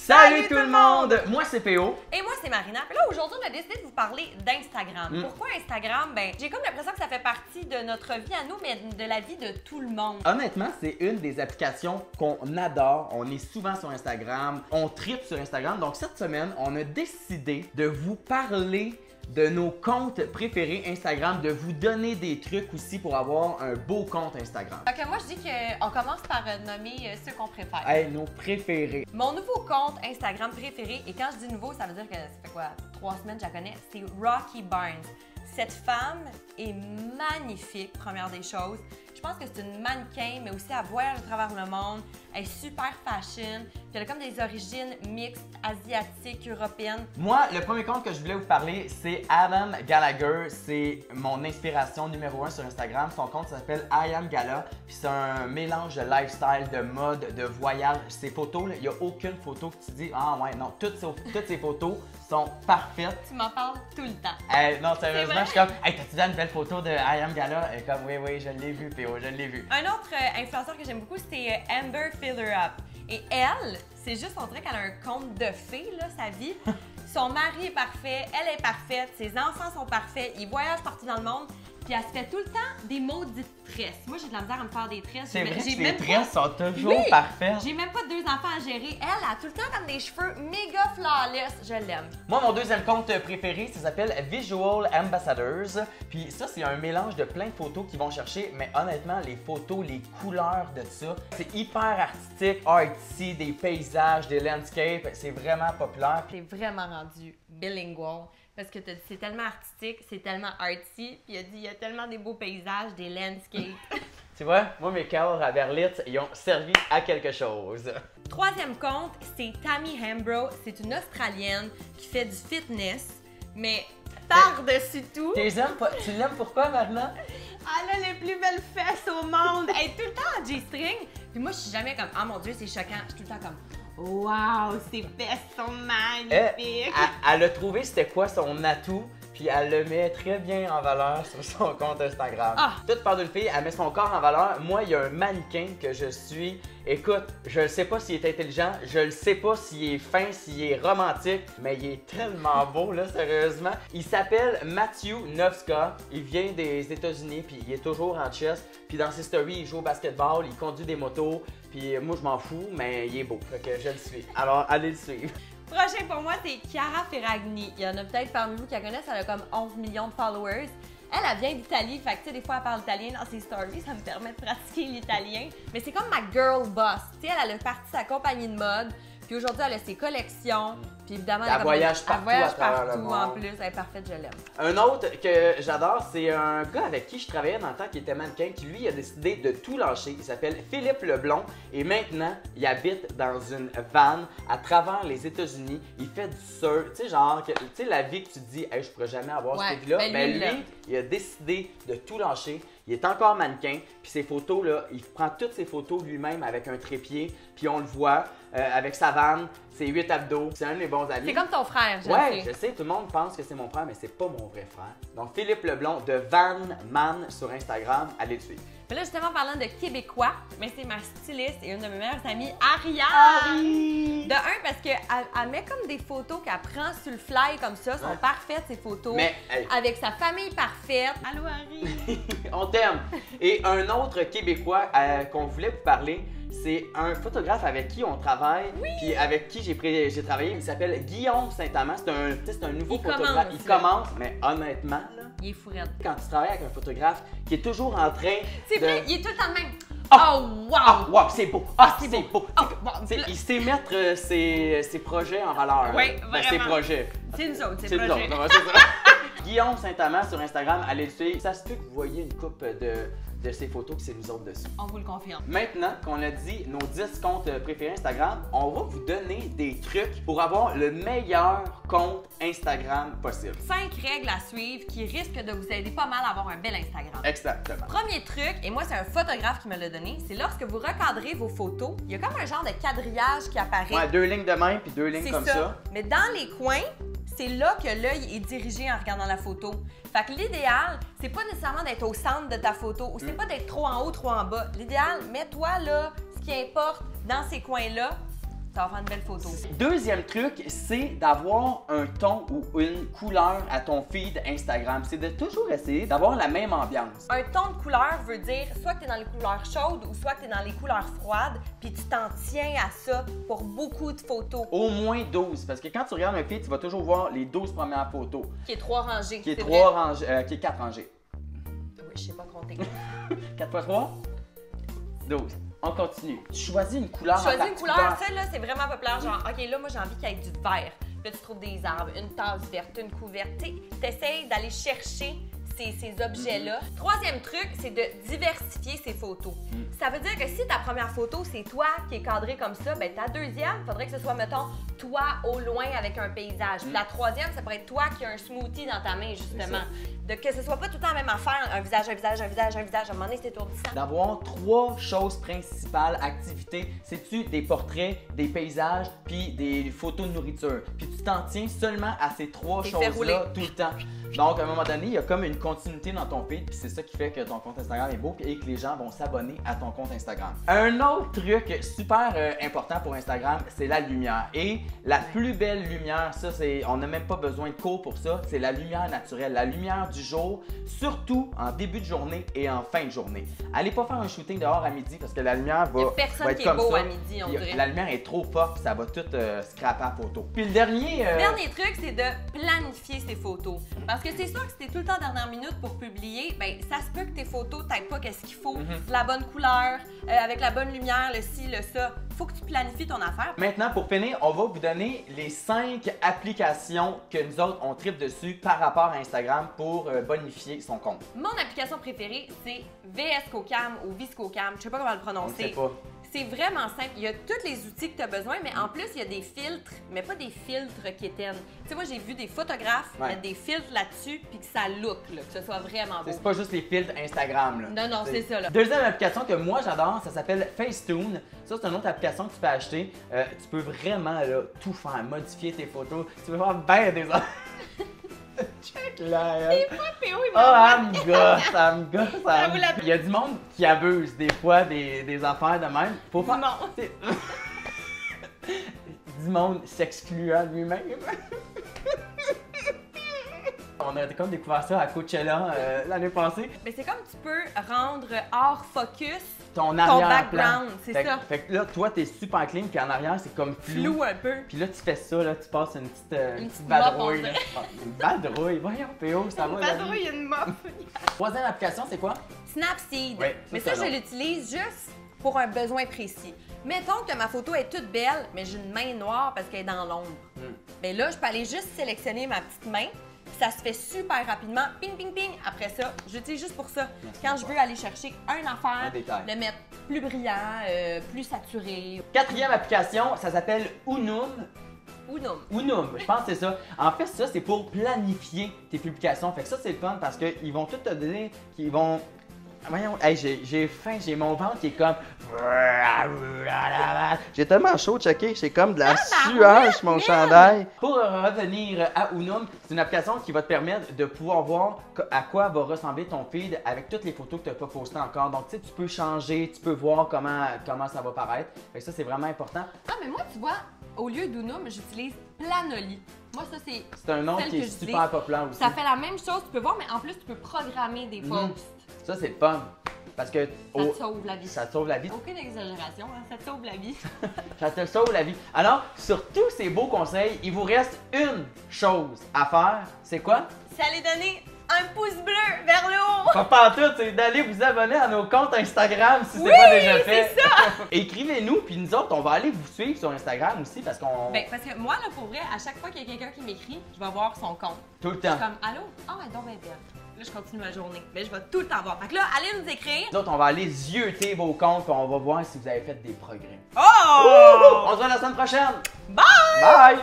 Salut tout le monde! Moi c'est PO. Et moi c'est Marina. Puis là aujourd'hui on a décidé de vous parler d'Instagram. Pourquoi Instagram? Ben j'ai comme l'impression que ça fait partie de notre vie à nous, mais de la vie de tout le monde. Honnêtement, c'est une des applications qu'on adore. On est souvent sur Instagram, on tripe sur Instagram. Donc cette semaine, on a décidé de vous parler de nos comptes préférés Instagram, de vous donner des trucs aussi pour avoir un beau compte Instagram. Donc moi je dis qu'on commence par nommer ceux qu'on préfère. Hey, nos préférés. Mon nouveau compte Instagram préféré, et quand je dis nouveau, ça veut dire que ça fait quoi, 3 semaines que je la connais, c'est Rocky Barnes. Cette femme est magnifique, première des choses. Je pense que c'est une mannequin, mais aussi elle voyage à travers le monde. Elle est super fashion. Puis elle a comme des origines mixtes, asiatiques, européennes. Moi, le premier compte que je voulais vous parler, c'est Adam Gallagher. C'est mon inspiration numéro 1 sur Instagram. Son compte s'appelle I Am Gala. Puis c'est un mélange de lifestyle, de mode, de voyage. Ses photos, il n'y a aucune photo que tu dis « Ah ouais, non, toutes ces photos sont parfaites. » Tu m'en parles tout le temps. Non, sérieusement, je suis comme « Hey, t'as-tu vu une belle photo de I Am Gala? » Elle est comme « Oui, je l'ai vu, PO, je l'ai vu. » Un autre influenceur que j'aime beaucoup, c'est Amber Filler Up. Et elle, c'est juste, on dirait qu'elle a un conte de fées, là, sa vie. Son mari est parfait, elle est parfaite, ses enfants sont parfaits, ils voyagent partout dans le monde. Puis elle se fait tout le temps des maudites tresses. Moi, j'ai de la misère à me faire des tresses. C'est vrai que les tresses sont toujours parfaites. J'ai même pas 2 enfants à gérer. Elle a tout le temps comme des cheveux méga flawless. Je l'aime. Moi, mon deuxième compte préféré, ça s'appelle Visual Ambassadors. Puis ça, c'est un mélange de plein de photos qu'ils vont chercher. Mais honnêtement, les photos, les couleurs de ça, c'est hyper artistique, artsy, des paysages, des landscapes. C'est vraiment populaire. T'es vraiment rendu bilingual. Parce que t'as dit c'est tellement artistique, c'est tellement artsy, puis il a dit il y a tellement des beaux paysages, des landscapes. Tu vois, moi mes cœurs à Berlitz, ils ont servi à quelque chose. Troisième compte, c'est Tammy Hembrow. C'est une Australienne qui fait du fitness, mais par-dessus tout... Tu l'aimes pourquoi, Marina? Elle a les plus belles fesses au monde! Elle est tout le temps en G-string. Puis moi, je suis jamais comme « Ah mon Dieu, c'est choquant! » Je suis tout le temps comme « Wow, ses fesses sont magnifiques! » Elle a trouvé c'était quoi son atout, puis elle le met très bien en valeur sur son compte Instagram. Toute part d'une fille, elle met son corps en valeur. Moi, il y a un mannequin que je suis. Écoute, je ne sais pas s'il est intelligent, je ne sais pas s'il est fin, s'il est romantique, mais il est tellement beau, là, sérieusement. Il s'appelle Matthew Novska. Il vient des États-Unis, puis il est toujours en chess. Puis dans ses stories, il joue au basketball, il conduit des motos. Puis moi, je m'en fous, mais il est beau. Fait que je le suis. Alors, allez le suivre. Prochain pour moi, c'est Chiara Ferragni. Il y en a peut-être parmi vous qui la connaissent, elle a comme 11 millions de followers. Elle vient d'Italie, fait que tu sais, des fois elle parle italien dans ses stories, ça me permet de pratiquer l'italien. Mais c'est comme ma girl boss. Tu sais, elle a parti sa compagnie de mode, puis aujourd'hui elle a ses collections, puis évidemment elle voyage partout en plus, elle est parfaite, je l'aime. Un autre que j'adore, c'est un gars avec qui je travaillais dans le temps qui était mannequin, qui lui a décidé de tout lâcher. Il s'appelle Philippe Leblond et maintenant il habite dans une van à travers les États-Unis. Il fait du surf, tu sais, genre, tu sais, la vie que tu te dis, hey, je pourrais jamais avoir cette vie-là. Mais lui, il a décidé de tout lâcher. Il est encore mannequin, puis ses photos, là, il prend toutes ses photos lui-même avec un trépied, puis on le voit avec sa vanne, ses 8 abdos. C'est un de mes bons amis. C'est comme ton frère, je sais. Ouais, je sais, tout le monde pense que c'est mon frère, mais c'est pas mon vrai frère. Donc, Philippe Leblond de Van Man sur Instagram, allez le suivre. Mais là, justement, parlant de Québécois, mais c'est ma styliste et une de mes meilleures amies, Ariane! De un, parce qu'elle met comme des photos qu'elle prend sur le fly comme ça, sont parfaites ces photos. Mais, hey. Avec sa famille parfaite. Allô, Ari! On t'aime! Et un autre Québécois qu'on voulait vous parler, c'est un photographe avec qui on travaille, puis avec qui j'ai travaillé. Il s'appelle Guillaume Saint-Amand. C'est un nouveau photographe. Il commence, mais honnêtement, là, il est fourette. Quand tu travailles avec un photographe qui est toujours en train C'est vrai, il est tout le temps le même. Wow, c'est beau! C'est beau! Il sait mettre ses projets en valeur. Oui, vraiment. Ses projets. C'est nous autres, c'est projets. Nous autres, c'est ça. Guillaume Saint-Amand sur Instagram, allez le suivre. Ça se peut que vous voyez une coupe de ces photos que c'est nous autres dessus. On vous le confirme. Maintenant qu'on a dit nos 10 comptes préférés Instagram, on va vous donner des trucs pour avoir le meilleur compte Instagram possible. 5 règles à suivre qui risquent de vous aider pas mal à avoir un bel Instagram. Exactement. Premier truc, et moi c'est un photographe qui me l'a donné, c'est lorsque vous recadrez vos photos, il y a comme un genre de quadrillage qui apparaît. Ouais, 2 lignes de même puis 2 lignes comme ça. Mais dans les coins, c'est là que l'œil est dirigé en regardant la photo. Fait que l'idéal, c'est pas nécessairement d'être au centre de ta photo ou c'est pas d'être trop en haut, trop en bas. L'idéal, mets-toi là, ce qui importe dans ces coins-là, Ça va faire une belle photo. Deuxième truc, c'est d'avoir un ton ou une couleur à ton feed Instagram. C'est de toujours essayer d'avoir la même ambiance. Un ton de couleur veut dire soit que tu es dans les couleurs chaudes ou soit que tu es dans les couleurs froides, puis tu t'en tiens à ça pour beaucoup de photos. Au moins 12, parce que quand tu regardes un feed, tu vas toujours voir les 12 premières photos. Qui est 3 rangées. Qui est 3 rangées, qui est 4 rangées. Oui, je sais pas compter. 4 x 3? 12. On continue. Tu choisis une couleur. Tu choisis une couleur, ça là, c'est vraiment populaire. Genre, OK, là, moi, j'ai envie qu'il y ait du vert. Puis là, tu trouves des arbres, une tasse verte, une couverte. Tu essaies d'aller chercher ces objets-là. Troisième truc, c'est de diversifier ses photos. Ça veut dire que si ta première photo, c'est toi qui est cadré comme ça, ben ta deuxième, il faudrait que ce soit, mettons, toi au loin avec un paysage. Puis la troisième, ça pourrait être toi qui as un smoothie dans ta main, justement. Que ce soit pas tout le temps la même affaire, un visage, un visage, un visage, un visage. À un moment donné, c'est étourdissant. D'avoir 3 choses principales, activités. C'est-tu des portraits, des paysages, puis des photos de nourriture. Puis tu t'en tiens seulement à ces 3 choses-là tout le temps. Donc, à un moment donné, il y a comme une continuité dans ton feed, puis c'est ça qui fait que ton compte Instagram est beau et que les gens vont s'abonner à ton compte Instagram. Un autre truc super important pour Instagram, c'est la lumière. Et la plus belle lumière, ça, on n'a même pas besoin de cours pour ça, c'est la lumière naturelle, la lumière du jour, surtout en début de journée et en fin de journée. Allez pas faire un shooting dehors à midi parce que la lumière va, personne va être qui comme est beau ça. à midi, on dirait. La lumière est trop forte, ça va tout scraper la photo. Puis le dernier truc, c'est de planifier ses photos. Parce que c'est sûr que si t'es tout le temps dernière minute pour publier, ben ça se peut que tes photos t'aient pas qu'est-ce qu'il faut, la bonne couleur, avec la bonne lumière, le ci, le ça. Faut que tu planifies ton affaire. Maintenant, pour finir, on va vous donner les 5 applications que nous autres, on tripe dessus par rapport à Instagram pour bonifier son compte. Mon application préférée, c'est VSCoCam ou ViscoCam. Je sais pas comment le prononcer. On sait pas. C'est vraiment simple. Il y a tous les outils que tu as besoin, mais en plus, il y a des filtres, mais pas des filtres qui éteignent. Tu sais, moi, j'ai vu des photographes mettre des filtres là-dessus, puis que ça look, là, que ce soit vraiment beau. C'est pas juste les filtres Instagram, là. Non, c'est ça, là. Deuxième application que moi, j'adore, ça s'appelle Facetune. Ça, c'est une autre application que tu peux acheter. Tu peux vraiment, là, tout faire, modifier tes photos. Tu peux faire bien des... Check là! Des fois, P.O. il m'a elle me gosse. Il y a du monde qui abuse des fois des affaires de même. Faut pas... Du monde s'excluant lui-même. On a comme découvert ça à Coachella l'année passée. Mais c'est comme tu peux rendre hors focus ton background, c'est ça. Fait que là, toi, t'es super clean, puis en arrière, c'est comme flou un peu. Puis là, tu fais ça, là, tu passes une petite badrouille. Une badrouille, voyons, PO, ça va. Une badrouille, une mop. Troisième application, c'est quoi? Snapseed. Oui, mais ça, je l'utilise juste pour un besoin précis. Mettons que ma photo est toute belle, mais j'ai une main noire parce qu'elle est dans l'ombre. Bien là, je peux aller juste sélectionner ma petite main. Ça se fait super rapidement. Ping, ping, ping. Après ça, j'utilise juste pour ça. Quand je veux aller chercher une affaire, le mettre plus brillant, plus saturé. Quatrième application, ça s'appelle Unum. Unum, je pense que c'est ça. En fait, ça, c'est pour planifier tes publications. Fait que ça, c'est le fun parce qu'ils vont tout te donner, qu'ils vont... Voyons, hey, j'ai faim, j'ai mon ventre qui est comme... J'ai tellement chaud, checker, j'ai comme de la sueur sur mon chandail. Pour revenir à Unum, c'est une application qui va te permettre de pouvoir voir à quoi va ressembler ton feed avec toutes les photos que tu n'as pas postées encore. Donc, tu sais, tu peux changer, tu peux voir comment ça va paraître. Fait que ça, c'est vraiment important. Ah, mais moi, tu vois, au lieu d'Unum, j'utilise Planoly. Moi, ça, c'est un nom qui est super populaire aussi. Ça fait la même chose, tu peux voir, mais en plus, tu peux programmer des posts. Ça, c'est le fun. Parce que... Ça te sauve la vie. Ça te sauve la vie. Aucune exagération, hein? Ça te sauve la vie. Ça te sauve la vie. Alors, sur tous ces beaux conseils, il vous reste une chose à faire. C'est quoi? C'est aller donner un pouce bleu vers le haut. Pas en tout, c'est d'aller vous abonner à nos comptes Instagram si c'est pas déjà fait. C'est ça. Écrivez-nous, puis nous autres, on va aller vous suivre sur Instagram aussi parce qu'on... Ben, parce que moi, là, pour vrai, à chaque fois qu'il y a quelqu'un qui m'écrit, je vais voir son compte. Tout le temps. Je suis comme, allô? Ah, elle est donc bien belle. Là, je continue ma journée. Mais je vais tout le temps voir. Fait que là, allez nous écrire. Nous autres, on va aller zioter vos comptes, puis on va voir si vous avez fait des progrès. Oh! On se voit la semaine prochaine. Bye! Bye!